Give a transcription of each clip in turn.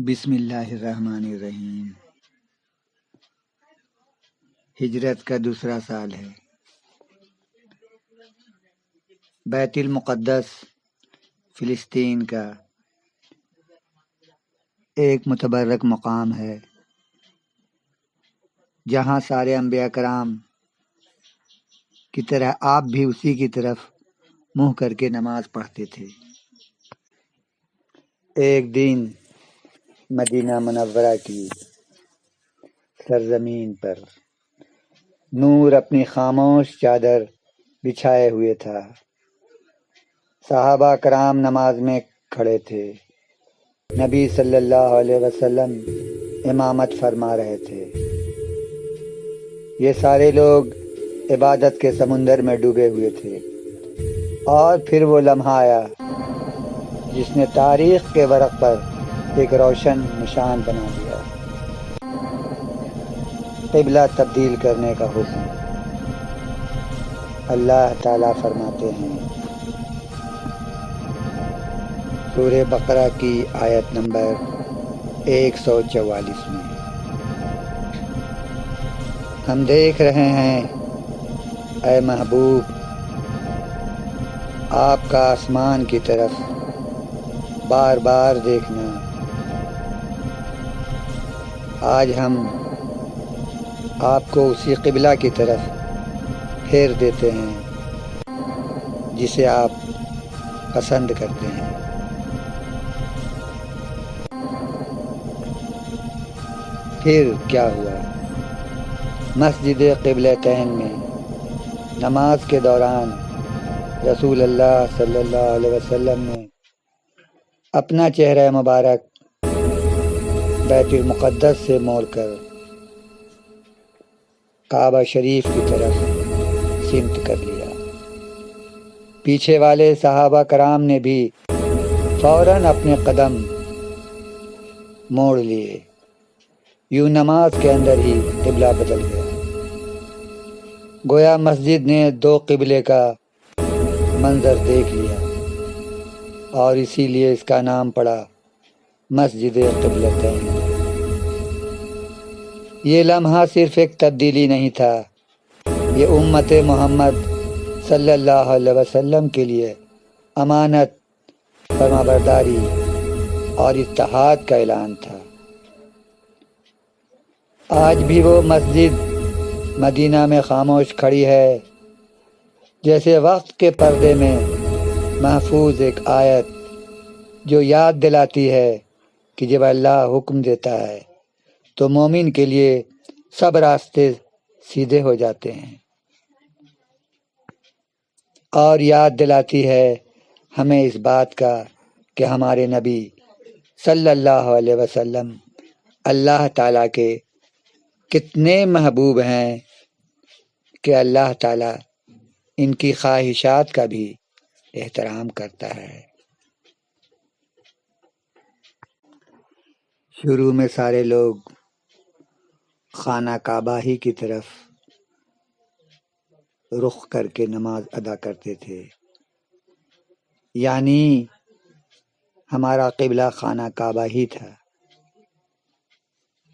بسم اللہ الرحمن الرحیم۔ ہجرت کا دوسرا سال ہے۔ بیت المقدس فلسطین کا ایک متبرک مقام ہے جہاں سارے انبیاء کرام کی طرح آپ بھی اسی کی طرف منہ کر کے نماز پڑھتے تھے۔ ایک دن مدینہ منورہ کی سرزمین پر نور اپنی خاموش چادر بچھائے ہوئے تھا۔ صحابہ کرام نماز میں کھڑے تھے۔ نبی صلی اللہ علیہ وسلم امامت فرما رہے تھے۔ یہ سارے لوگ عبادت کے سمندر میں ڈوبے ہوئے تھے، اور پھر وہ لمحہ آیا جس نے تاریخ کے ورق پر ایک روشن نشان بنا دیا۔ قبلہ تبدیل کرنے کا حکم۔ اللہ تعالیٰ فرماتے ہیں سورہ بقرہ کی آیت نمبر 144 میں، ہم دیکھ رہے ہیں اے محبوب آپ کا آسمان کی طرف بار بار دیکھنا۔ آج ہم آپ کو اسی قبلہ کی طرف پھیر دیتے ہیں جسے آپ پسند کرتے ہیں۔ پھر کیا ہوا؟ مسجد قبلتین میں نماز کے دوران رسول اللہ صلی اللہ علیہ وسلم نے اپنا چہرہ مبارک بیت المقدس سے موڑ کر کعبہ شریف کی طرف سمت کر لیا۔ پیچھے والے صحابہ کرام نے بھی فوراً اپنے قدم موڑ لیے۔ یوں نماز کے اندر ہی قبلہ بدل گیا۔ گویا مسجد نے دو قبلے کا منظر دیکھ لیا، اور اسی لیے اس کا نام پڑا مسجد قبلتین۔ یہ لمحہ صرف ایک تبدیلی نہیں تھا، یہ امت محمد صلی اللہ علیہ وسلم کے لیے امانت، فرمانبرداری اور اتحاد کا اعلان تھا۔ آج بھی وہ مسجد مدینہ میں خاموش کھڑی ہے، جیسے وقت کے پردے میں محفوظ ایک آیت جو یاد دلاتی ہے کہ جب اللہ حکم دیتا ہے تو مومن کے لیے سب راستے سیدھے ہو جاتے ہیں، اور یاد دلاتی ہے ہمیں اس بات کا کہ ہمارے نبی صلی اللہ علیہ وسلم اللہ تعالیٰ کے کتنے محبوب ہیں کہ اللہ تعالیٰ ان کی خواہشات کا بھی احترام کرتا ہے۔ شروع میں سارے لوگ خانہ کعبہ ہی کی طرف رخ کر کے نماز ادا کرتے تھے، یعنی ہمارا قبلہ خانہ کعبہ ہی تھا۔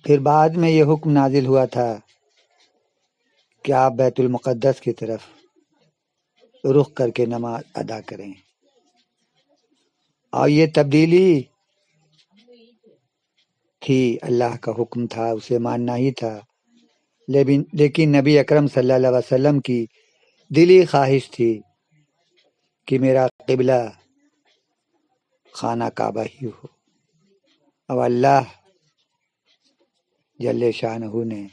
پھر بعد میں یہ حکم نازل ہوا تھا کہ آپ بیت المقدس کی طرف رخ کر کے نماز ادا کریں، اور یہ تبدیلی تھی، اللہ کا حکم تھا، اسے ماننا ہی تھا۔ لیکن نبی اکرم صلی اللہ علیہ وسلم کی دلی خواہش تھی کہ میرا قبلہ خانہ کعبہ ہی ہو، اور اللہ جل شانہ نے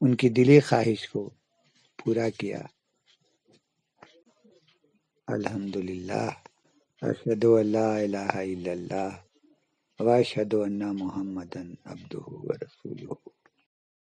ان کی دلی خواہش کو پورا کیا۔ الحمدللہ، اشہد ان لا الہ الا اللہ واشہد ان محمدًا عبدہ ورسولہ۔